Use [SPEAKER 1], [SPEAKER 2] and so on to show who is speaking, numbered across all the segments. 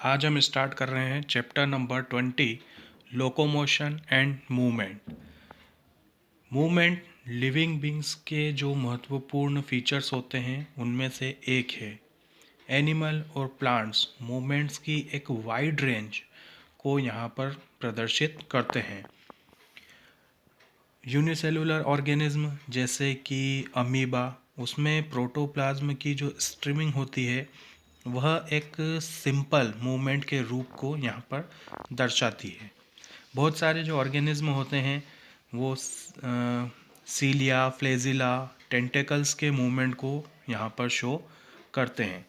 [SPEAKER 1] आज हम स्टार्ट कर रहे हैं chapter number 20 locomotion and movement. Movement living beings के जो महत्वपूर्ण फीचर्स होते हैं उनमें से एक है। एनिमल और प्लांट्स मूवमेंट्स की एक वाइड रेंज को यहाँ पर प्रदर्शित करते हैं। यूनिसेलुलर ऑर्गेनिज्म जैसे कि अमीबा, उसमें प्रोटोप्लाज्म की जो स्ट्रीमिंग होती है वह एक सिंपल मूवमेंट के रूप को यहाँ पर दर्शाती है। बहुत सारे जो ऑर्गेनिज्म होते हैं वो सीलिया, फ्लेजिला, टेंटेकल्स के मूवमेंट को यहाँ पर शो करते हैं।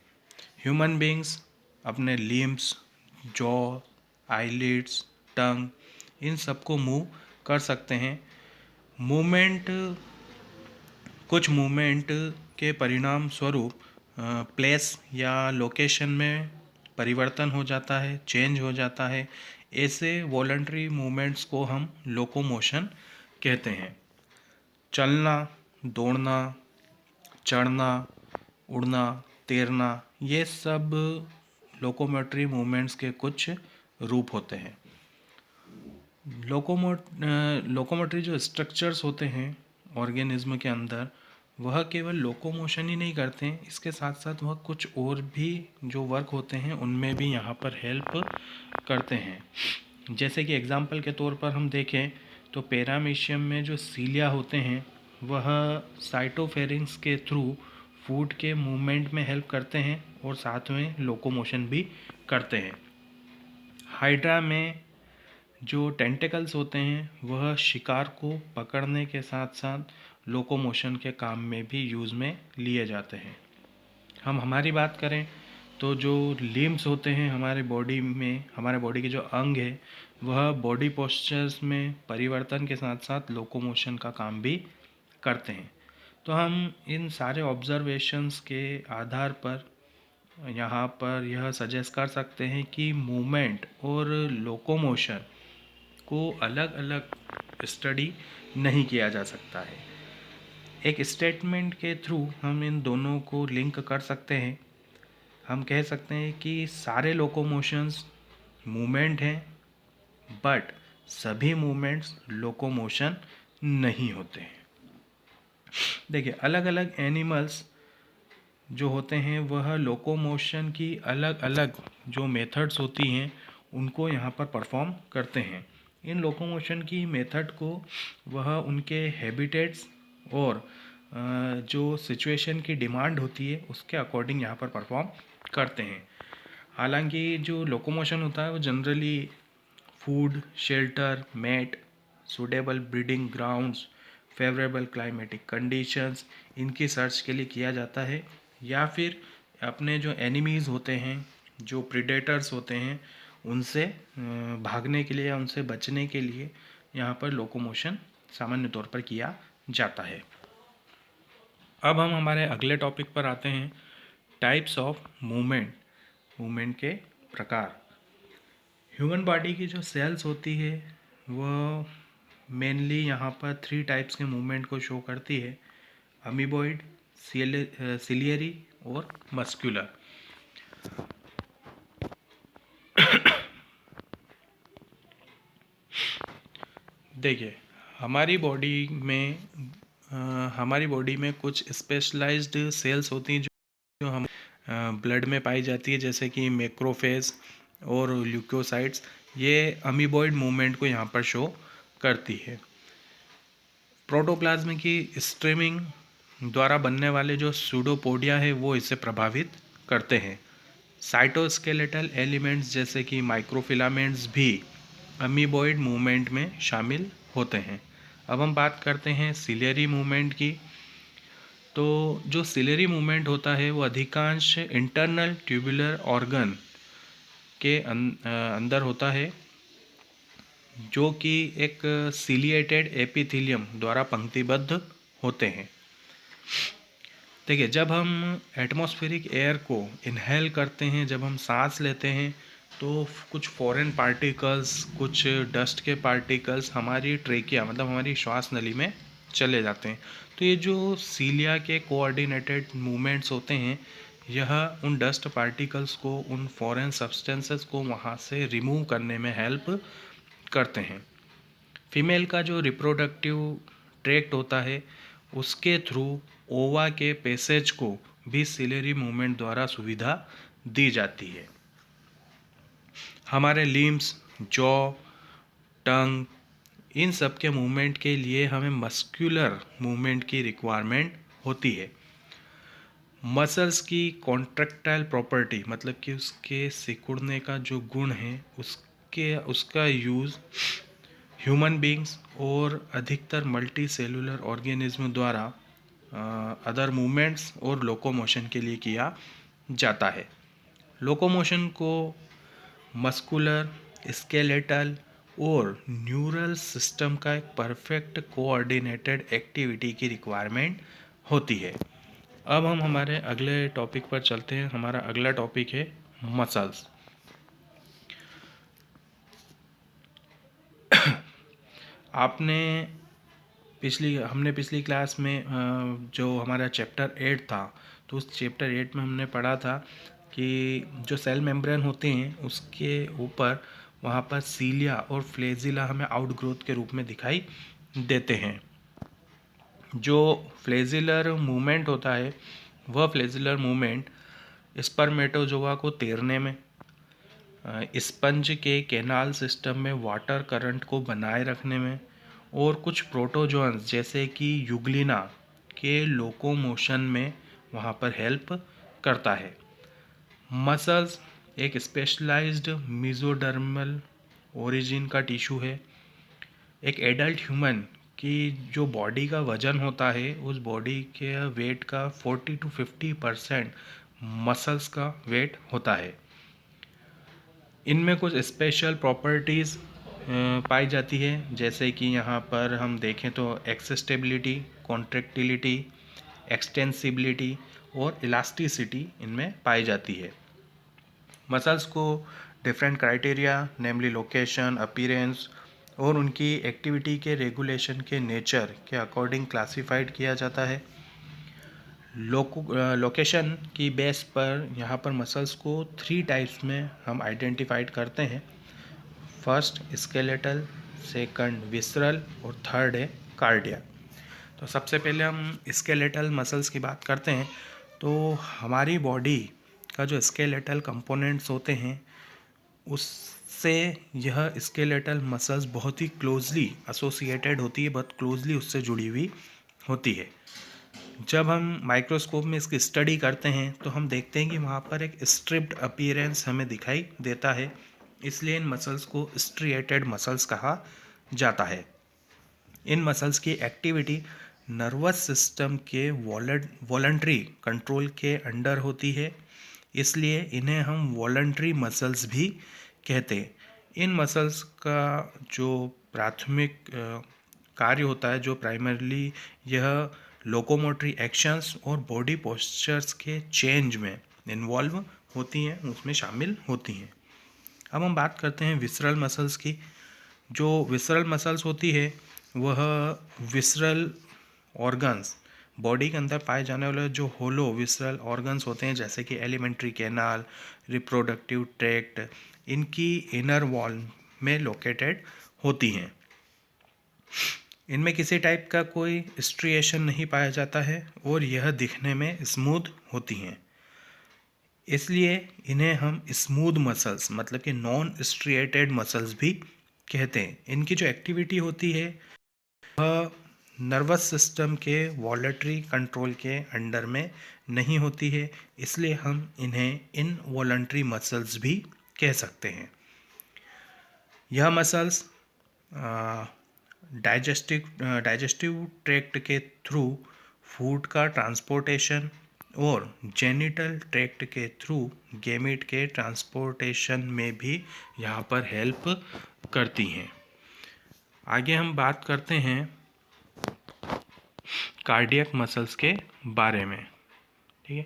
[SPEAKER 1] ह्यूमन बींग्स अपने लिम्स, जॉ, आईलिड्स, टंग, इन सबको मूव कर सकते हैं। कुछ मूवमेंट के परिणाम स्वरूप प्लेस या लोकेशन में परिवर्तन हो जाता है, चेंज हो जाता है। ऐसे वॉलंटरी मूवमेंट्स को हम लोकोमोशन कहते हैं। चलना, दौड़ना, चढ़ना, उड़ना, तैरना, ये सब लोकोमोटरी मूवमेंट्स के कुछ रूप होते हैं। लोकोमोटरी जो स्ट्रक्चर्स होते हैं ऑर्गेनिज्म के अंदर, वह केवल लोकोमोशन ही नहीं करते हैं, इसके साथ साथ वह कुछ और भी जो वर्क होते हैं उनमें भी यहाँ पर हेल्प करते हैं। जैसे कि एग्जांपल के तौर पर हम देखें तो पैरामीशियम में जो सीलिया होते हैं वह साइटोफेरिंग्स के थ्रू फूड के मूवमेंट में हेल्प करते हैं और साथ में लोकोमोशन भी करते हैं। हाइड्रा में जो टेंटिकल्स होते हैं वह शिकार को पकड़ने के साथ साथ लोकोमोशन के काम में भी यूज़ में लिए जाते हैं। हम हमारी बात करें तो जो लिम्स होते हैं हमारे बॉडी के जो अंग है वह बॉडी पोस्चर्स में परिवर्तन के साथ साथ लोकोमोशन का काम भी करते हैं। तो हम इन सारे ऑब्जर्वेशंस के आधार पर यहाँ पर यह सजेस्ट कर सकते हैं कि मूवमेंट और लोकोमोशन को अलग अलग स्टडी नहीं किया जा सकता है। एक स्टेटमेंट के थ्रू हम इन दोनों को लिंक कर सकते हैं। हम कह सकते हैं कि सारे लोकोमोशंस मूवमेंट हैं, बट सभी मूवमेंट्स लोकोमोशन नहीं होते हैं। देखिए, अलग अलग एनिमल्स जो होते हैं वह लोकोमोशन की अलग अलग जो मेथड्स होती हैं उनको यहाँ पर परफॉर्म करते हैं। इन लोकोमोशन की मेथड को वह उनके हैबिटेट्स और जो सिचुएशन की डिमांड होती है उसके अकॉर्डिंग यहाँ पर परफॉर्म करते हैं। हालांकि जो लोकोमोशन होता है वो generally food, shelter, mate, suitable breeding grounds, favourable climatic conditions, इनकी सर्च के लिए किया जाता है, या फिर अपने जो एनिमीज़ होते हैं, जो प्रीडेटर्स होते हैं, उनसे भागने के लिए या उनसे बचने के लिए यहाँ पर लोकोमोशन सामान्य तौर पर किया जाता है। अब हम हमारे अगले टॉपिक पर आते हैं, टाइप्स ऑफ मूवमेंट के प्रकार। ह्यूमन बॉडी की जो सेल्स होती है वह मेनली यहाँ पर 3 टाइप्स के मूवमेंट को शो करती है: अमीबॉइड, सिलियरी और मस्कुलर। देखिए, हमारी बॉडी में कुछ स्पेशलाइज्ड सेल्स होती हैं जो हम ब्लड में पाई जाती है, जैसे कि मैक्रोफेज और ल्यूकोसाइट्स। ये अमीबॉइड मूवमेंट को यहाँ पर शो करती है। प्रोटोप्लाज्म की स्ट्रीमिंग द्वारा बनने वाले जो सूडोपोडिया है वो इसे प्रभावित करते हैं। साइटोस्केलेटल एलिमेंट्स जैसे कि माइक्रोफिलामेंट्स भी अमीबॉइड मूवमेंट में शामिल होते हैं। अब हम बात करते हैं सिलियरी मूवमेंट की। तो जो सिलियरी मूवमेंट होता है वो अधिकांश इंटरनल ट्यूबुलर ऑर्गन के अंदर होता है, जो कि एक सिलिएटेड एपिथेलियम द्वारा पंक्तिबद्ध होते हैं। देखिए, जब हम एटमॉस्फेरिक एयर को इनहेल करते हैं, जब हम सांस लेते हैं, तो कुछ फॉरेन पार्टिकल्स, कुछ डस्ट के पार्टिकल्स हमारी ट्रेकिया मतलब हमारी श्वास नली में चले जाते हैं। तो ये जो सीलिया के कोऑर्डिनेटेड मूवमेंट्स होते हैं यह उन डस्ट पार्टिकल्स को, उन फॉरेन सब्सटेंसेस को वहाँ से रिमूव करने में हेल्प करते हैं। फीमेल का जो रिप्रोडक्टिव ट्रैक्ट होता है उसके थ्रू ओवा के पैसेज को भी सिलेरी मूवमेंट द्वारा सुविधा दी जाती है। हमारे लिम्स, जॉ, टंग, इन सब के मूवमेंट के लिए हमें मस्कुलर मूवमेंट की रिक्वायरमेंट होती है। मसल्स की कॉन्ट्रैक्टाइल प्रॉपर्टी मतलब कि उसके सिकुड़ने का जो गुण है उसका यूज़ ह्यूमन बींग्स और अधिकतर मल्टी सेलुलर ऑर्गेनिज्म द्वारा अदर मूवमेंट्स और लोकोमोशन के लिए किया जाता है। लोकोमोशन को मस्कुलर, स्केलेटल और न्यूरल सिस्टम का एक परफेक्ट कोऑर्डिनेटेड एक्टिविटी की रिक्वायरमेंट होती है। अब हम हमारे अगले टॉपिक पर चलते हैं। हमारा अगला टॉपिक है मसल्स। हमने पिछली क्लास में जो हमारा चैप्टर 8 था, तो उस चैप्टर 8 में हमने पढ़ा था कि जो सेल मेम्ब्रेन होते हैं उसके ऊपर वहाँ पर सीलिया और फ्लेजिला हमें आउटग्रोथ के रूप में दिखाई देते हैं। जो फ्लेजिलर मूवमेंट होता है वह फ्लेजिलर मूवमेंट स्पर्मेटोजोआ को तैरने में, स्पंज के कैनाल सिस्टम में वाटर करंट को बनाए रखने में और कुछ प्रोटोजोन्स जैसे कि यूग्लिना के लोकोमोशन में वहाँ पर हेल्प करता है। मसल्स एक स्पेशलाइज्ड मेसोडर्मल ओरिजिन का टिश्यू है। एक एडल्ट ह्यूमन की जो बॉडी का वजन होता है उस बॉडी के वेट का 40 to 50% मसल्स का वेट होता है। इनमें कुछ स्पेशल प्रॉपर्टीज़ पाई जाती है, जैसे कि यहाँ पर हम देखें तो एक्सेस्टेबिलिटी, कॉन्ट्रैक्टिलिटी, एक्सटेंसिबिलिटी और इलास्टिसिटी इनमें पाई जाती है। मसल्स को डिफरेंट क्राइटेरिया नेमली लोकेशन, अपीयरेंस और उनकी एक्टिविटी के रेगुलेशन के नेचर के अकॉर्डिंग क्लासिफाइड किया जाता है। लोकेशन की बेस पर यहाँ पर मसल्स को 3 टाइप्स में हम आइडेंटिफाइड करते हैं। फर्स्ट स्केलेटल, सेकंड विसरल और थर्ड है कार्डियक। तो सबसे पहले हम स्केलेटल मसल्स की बात करते हैं। तो हमारी बॉडी का जो स्केलेटल कंपोनेंट्स होते हैं उससे यह स्केलेटल मसल्स बहुत ही क्लोजली एसोसिएटेड होती है, बहुत क्लोजली उससे जुड़ी हुई होती है। जब हम माइक्रोस्कोप में इसकी स्टडी करते हैं तो हम देखते हैं कि वहाँ पर एक स्ट्रिप्ड अपीयरेंस हमें दिखाई देता है, इसलिए इन मसल्स को स्ट्रिएटेड मसल्स कहा जाता है। इन मसल्स की एक्टिविटी नर्वस सिस्टम के वॉलंटरी कंट्रोल के अंडर होती है, इसलिए इन्हें हम वॉलंटरी मसल्स भी कहते हैं। इन मसल्स का जो प्राथमिक कार्य होता है, जो प्राइमरली यह लोकोमोटरी एक्शंस और बॉडी पोस्चर्स के चेंज में इन्वॉल्व होती हैं, उसमें शामिल होती हैं। अब हम बात करते हैं विसरल मसल्स की। जो विसरल मसल्स होती है वह विसरल ऑर्गन्स, बॉडी के अंदर पाए जाने वाले जो होलो विसरल ऑर्गन्स होते हैं, जैसे कि एलिमेंट्री कैनाल, रिप्रोडक्टिव ट्रैक्ट, इनकी इनर वॉल में लोकेटेड होती हैं। इनमें किसी टाइप का कोई स्ट्रिएशन नहीं पाया जाता है और यह दिखने में स्मूथ होती हैं, इसलिए इन्हें हम स्मूथ मसल्स मतलब कि नॉन स्ट्रिएटेड मसल्स भी कहते हैं। इनकी जो एक्टिविटी होती है वह नर्वस सिस्टम के वॉलेटरी कंट्रोल के अंडर में नहीं होती है, इसलिए हम इन्हें इनवॉलंटरी मसल्स भी कह सकते हैं। यह मसल्स डाइजेस्टिव ट्रैक्ट के थ्रू फूड का ट्रांसपोर्टेशन और जेनिटल ट्रैक्ट के थ्रू गैमीट के ट्रांसपोर्टेशन में भी यहाँ पर हेल्प करती हैं। आगे हम बात करते हैं कार्डियक मसल्स के बारे में। ठीक है,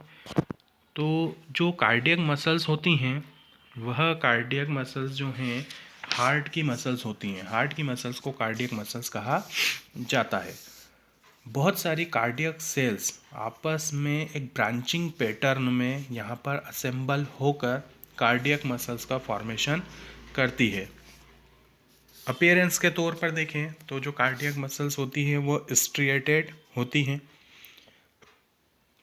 [SPEAKER 1] तो जो कार्डियक मसल्स होती हैं वह कार्डियक मसल्स जो हैं हार्ट की मसल्स होती हैं। हार्ट की मसल्स को कार्डियक मसल्स कहा जाता है। बहुत सारी कार्डियक सेल्स आपस में एक ब्रांचिंग पैटर्न में यहाँ पर असेंबल होकर कार्डियक मसल्स का फॉर्मेशन करती है। अपीयरेंस के तौर पर देखें तो जो कार्डियक मसल्स होती हैं वो स्ट्रिएटेड होती हैं।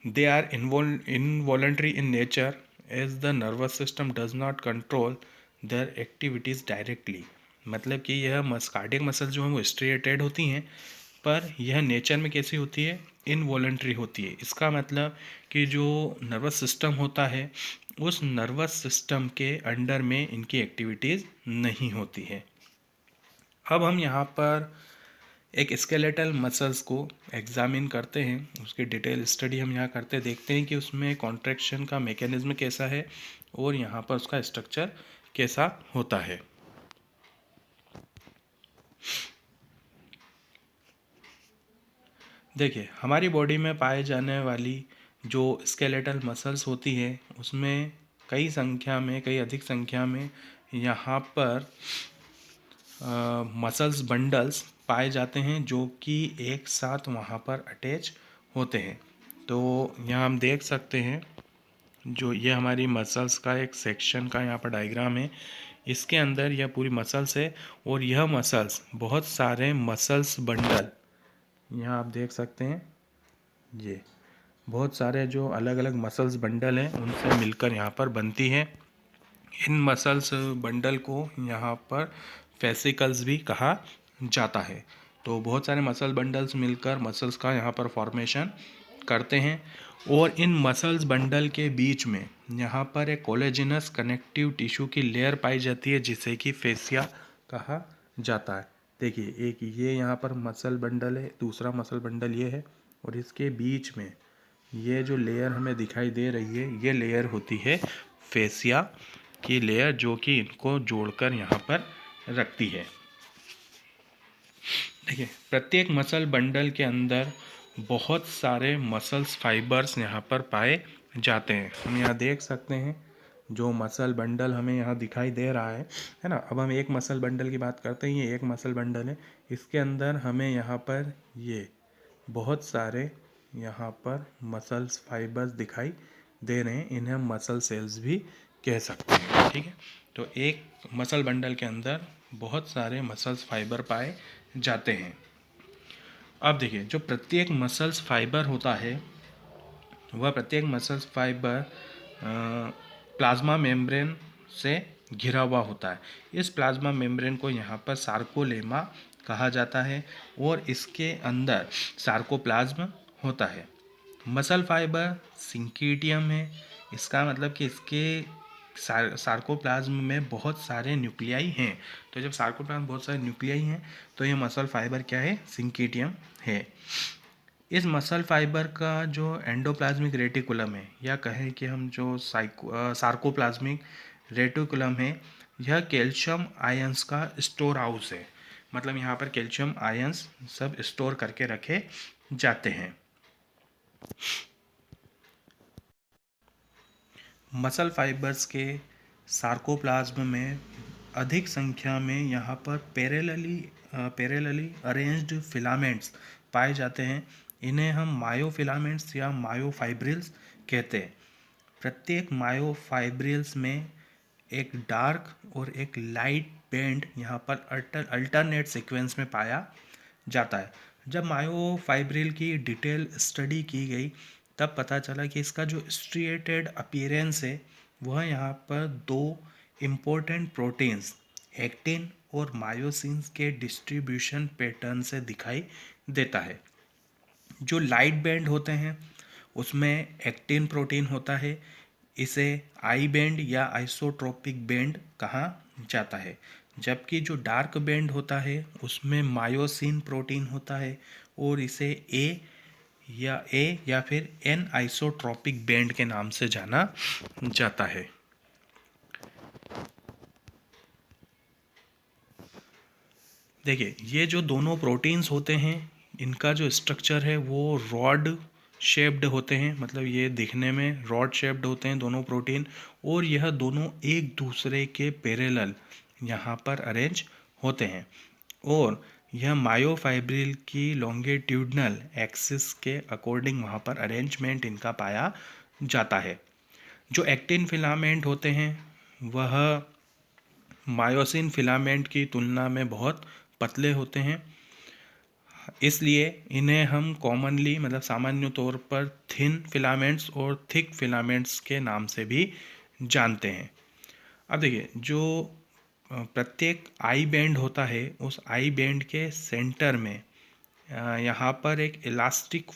[SPEAKER 1] They are involuntary in nature as the nervous system does not control their activities directly. मतलब कि यह कार्डियक मसल्स जो हैं वो स्ट्रिएटेड होती हैं, पर यह नेचर में कैसी होती है, इनवॉलंटरी होती है। इसका मतलब कि जो नर्वस सिस्टम होता है उस नर्वस सिस्टम के अंडर में इनकी एक्टिविटीज़ नहीं होती है। अब हम यहाँ पर एक स्केलेटल मसल्स को एग्जामिन करते हैं, उसकी डिटेल स्टडी हम यहाँ करते देखते हैं कि उसमें कॉन्ट्रैक्शन का मैकेनिज्म कैसा है और यहाँ पर उसका स्ट्रक्चर कैसा होता है। देखिए, हमारी बॉडी में पाए जाने वाली जो स्केलेटल मसल्स होती है उसमें कई अधिक संख्या में यहाँ पर मसल्स बंडल्स पाए जाते हैं जो कि एक साथ वहाँ पर अटैच होते हैं। तो यहाँ हम देख सकते हैं, जो ये हमारी मसल्स का एक सेक्शन का यहाँ पर डायग्राम है। इसके अंदर यह पूरी मसल्स है और यह मसल्स बहुत सारे मसल्स बंडल यहाँ आप देख सकते हैं। ये बहुत सारे जो अलग अलग मसल्स बंडल हैं उनसे मिलकर यहाँ पर बनती है। इन मसल्स बंडल को यहाँ पर फेसिकल्स भी कहा जाता है। तो बहुत सारे मसल बंडल्स मिलकर मसल्स का यहाँ पर फॉर्मेशन करते हैं और इन मसल्स बंडल के बीच में यहाँ पर एक कोलेजिनस कनेक्टिव टिश्यू की लेयर पाई जाती है जिसे कि फेसिया कहा जाता है। देखिए, एक ये यहाँ पर मसल बंडल है, दूसरा मसल बंडल ये है और इसके बीच में ये जो लेयर हमें दिखाई दे रही है ये लेयर होती है फेसिया की लेयर, जो कि इनको जोड़कर यहाँ पर रखती है। देखिए, प्रत्येक मसल बंडल के अंदर बहुत सारे मसल्स फाइबर्स यहाँ पर पाए जाते हैं। हम यहाँ देख सकते हैं जो मसल बंडल हमें यहाँ दिखाई दे रहा है ना। अब हम एक मसल बंडल की बात करते हैं। ये एक मसल बंडल है, इसके अंदर हमें यहाँ पर ये बहुत सारे यहाँ पर मसल्स फाइबर्स दिखाई दे रहे हैं। इन्हें हम मसल सेल्स भी कह सकते हैं, ठीक है। तो एक मसल बंडल के अंदर बहुत सारे मसल्स फाइबर पाए जाते हैं। अब देखिए, जो प्रत्येक मसल्स फाइबर होता है वह प्रत्येक मसल्स फाइबर प्लाज्मा मेम्ब्रेन से घिरा हुआ होता है। इस प्लाज्मा मेम्ब्रेन को यहाँ पर सार्कोलेमा कहा जाता है और इसके अंदर सार्कोप्लाज्म होता है। मसल फाइबर सिंकिटियम है। इसका मतलब कि इसके सार्कोप्लाज्म में बहुत सारे न्यूक्लियाई हैं। तो जब सार्कोप्लाज्म में बहुत सारे न्यूक्लियाई हैं तो ये मसल फाइबर क्या है, सिंकिटियम है। इस मसल फाइबर का जो एंडोप्लाज्मिक रेटिकुलम है, या कहें कि हम जो सार्कोप्लाज्मिक रेटिकुलम है, यह कैल्शियम आयंस का स्टोर हाउस है। मतलब यहाँ पर कैल्शियम आयंस सब स्टोर करके रखे जाते हैं। मसल फाइबर्स के सार्कोप्लाज्म में अधिक संख्या में यहाँ पर पैरेलली अरेंज्ड फिलामेंट्स पाए जाते हैं। इन्हें हम मायोफिलामेंट्स या मायोफाइब्रिल्स कहते हैं। प्रत्येक मायोफाइब्रिल्स में एक डार्क और एक लाइट बैंड यहाँ पर अल्टरनेट सीक्वेंस में पाया जाता है। जब मायोफाइब्रिल की डिटेल स्टडी की गई तब पता चला कि इसका जो स्ट्रिएटेड अपीयरेंस है वह यहाँ पर दो इम्पोर्टेंट प्रोटीन्स एक्टिन और मायोसिन के डिस्ट्रीब्यूशन पैटर्न से दिखाई देता है। जो लाइट बैंड होते हैं उसमें एक्टिन प्रोटीन होता है, इसे आई बैंड या आइसोट्रोपिक बैंड कहा जाता है। जबकि जो डार्क बैंड होता है उसमें मायोसिन प्रोटीन होता है और इसे ए या फिर एन आइसोट्रोपिक बैंड के नाम से जाना जाता है। देखिए, ये जो दोनों प्रोटीन्स होते हैं इनका जो स्ट्रक्चर है वो रॉड शेप्ड होते हैं। मतलब ये दिखने में रॉड शेप्ड होते हैं दोनों प्रोटीन, और यह दोनों एक दूसरे के पैरेलल यहाँ पर अरेंज होते हैं। और यह मायोफाइब्रिल की लॉन्गिट्यूडनल एक्सिस के अकॉर्डिंग वहाँ पर अरेंजमेंट इनका पाया जाता है। जो एक्टिन फिलामेंट होते हैं वह मायोसिन फिलामेंट की तुलना में बहुत पतले होते हैं, इसलिए इन्हें हम कॉमनली मतलब सामान्य तौर पर थिन फिलामेंट्स और थिक फिलामेंट्स के नाम से भी जानते हैं। अब देखिए, जो प्रत्येक आई बैंड होता है उस आई बैंड के सेंटर में यहाँ पर एक इलास्टिक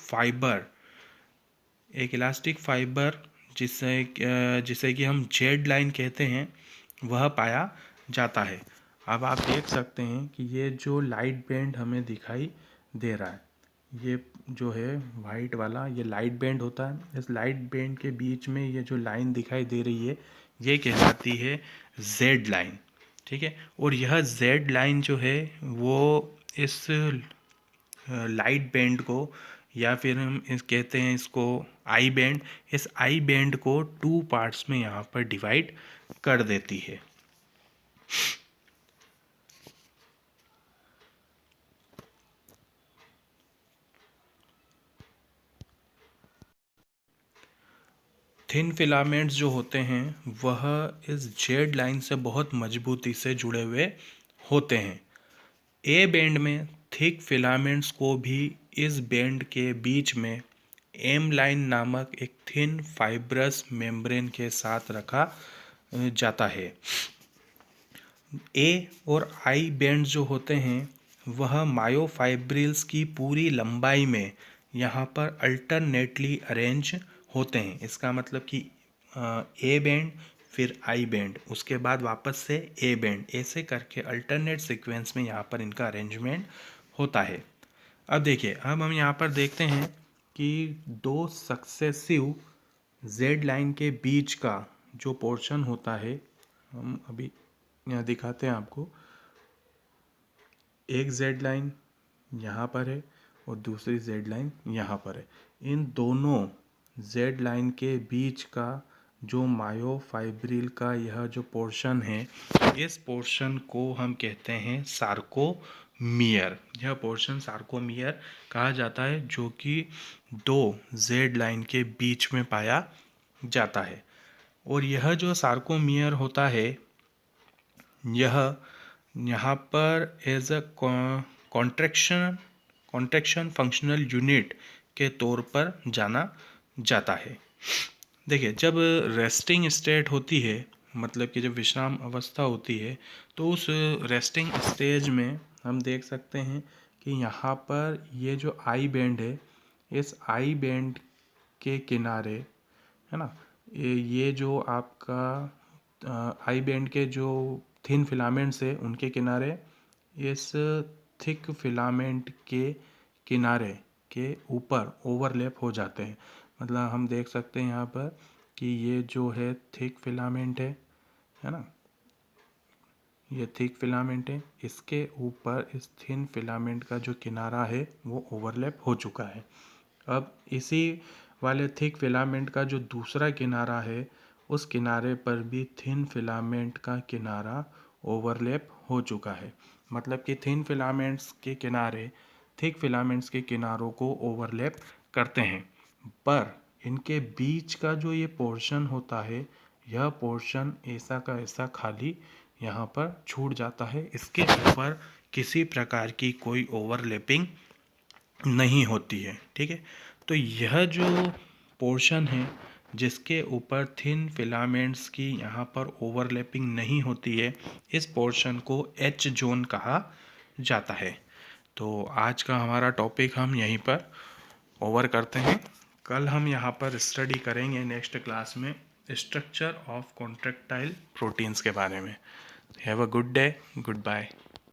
[SPEAKER 1] फाइबर जिसे कि हम जेड लाइन कहते हैं वह पाया जाता है। अब आप देख सकते हैं कि ये जो लाइट बैंड हमें दिखाई दे रहा है, ये जो है वाइट वाला, ये लाइट बैंड होता है। इस लाइट बैंड के बीच में ये जो लाइन दिखाई दे रही है ये कहलाती है जेड लाइन, ठीक है। और यह जेड लाइन जो है वो इस लाइट बैंड को, या फिर हम कहते हैं इसको आई बैंड, इस आई बैंड को 2 पार्ट्स में यहाँ पर डिवाइड कर देती है। थिन फिलामेंट्स जो होते हैं वह इस जेड लाइन से बहुत मजबूती से जुड़े हुए होते हैं। ए बैंड में थिक फिलामेंट्स को भी इस बैंड के बीच में एम लाइन नामक एक थिन फाइब्रस मेम्ब्रेन के साथ रखा जाता है। ए और आई बैंड जो होते हैं वह मायोफाइब्रिल्स की पूरी लंबाई में यहाँ पर अल्टरनेटली अरेंज होते हैं। इसका मतलब कि ए बैंड फिर आई बैंड, उसके बाद वापस से ए बैंड, ऐसे करके अल्टरनेट सीक्वेंस में यहाँ पर इनका अरेंजमेंट होता है। अब देखिए, अब हम यहाँ पर देखते हैं कि 2 सक्सेसिव जेड लाइन के बीच का जो पोर्शन होता है, हम अभी यहाँ दिखाते हैं आपको। एक जेड लाइन यहाँ पर है और दूसरी जेड लाइन यहाँ पर है। इन दोनों जेड लाइन के बीच का जो मायोफाइब्रिल का यह जो पोर्शन है, इस पोर्शन को हम कहते हैं सार्कोमियर। यह पोर्शन सार्कोमियर कहा जाता है, जो कि 2 जेड लाइन के बीच में पाया जाता है। और यह जो सार्कोमियर होता है यह यहाँ पर as a contraction functional unit के तौर पर जाना जाता है। देखिए, जब रेस्टिंग स्टेट होती है, मतलब कि जब विश्राम अवस्था होती है, तो उस रेस्टिंग स्टेज में हम देख सकते हैं कि यहाँ पर ये जो आई बैंड है, इस आई बैंड के किनारे, है ना, ये जो आपका आई बैंड के जो थिन फिलामेंट्स है उनके किनारे इस थिक फिलामेंट के किनारे के ऊपर ओवरलैप हो जाते हैं। मतलब हम देख सकते हैं यहाँ पर कि ये जो है थिक फिलामेंट है ना, ये थिक फिलामेंट है, इसके ऊपर इस थिन फिलामेंट का जो किनारा है वो ओवरलैप हो चुका है। अब इसी वाले थिक फिलामेंट का जो दूसरा किनारा है, उस किनारे पर भी थिन फिलामेंट का किनारा ओवरलैप हो चुका है। मतलब कि थिन फिलामेंट्स के किनारे थिक फिलामेंट्स के किनारों को ओवरलैप करते हैं, पर इनके बीच का जो ये पोर्शन होता है, यह पोर्शन ऐसा का ऐसा खाली यहाँ पर छूट जाता है। इसके ऊपर किसी प्रकार की कोई ओवरलैपिंग नहीं होती है, ठीक है। तो यह जो पोर्शन है जिसके ऊपर थिन फिलामेंट्स की यहाँ पर ओवरलैपिंग नहीं होती है, इस पोर्शन को एच जोन कहा जाता है। तो आज का हमारा टॉपिक हम यहीं पर ओवर करते हैं। कल हम यहाँ पर स्टडी करेंगे नेक्स्ट क्लास में स्ट्रक्चर ऑफ कॉन्ट्रैक्टाइल प्रोटीन्स के बारे में। Have a good day, good bye.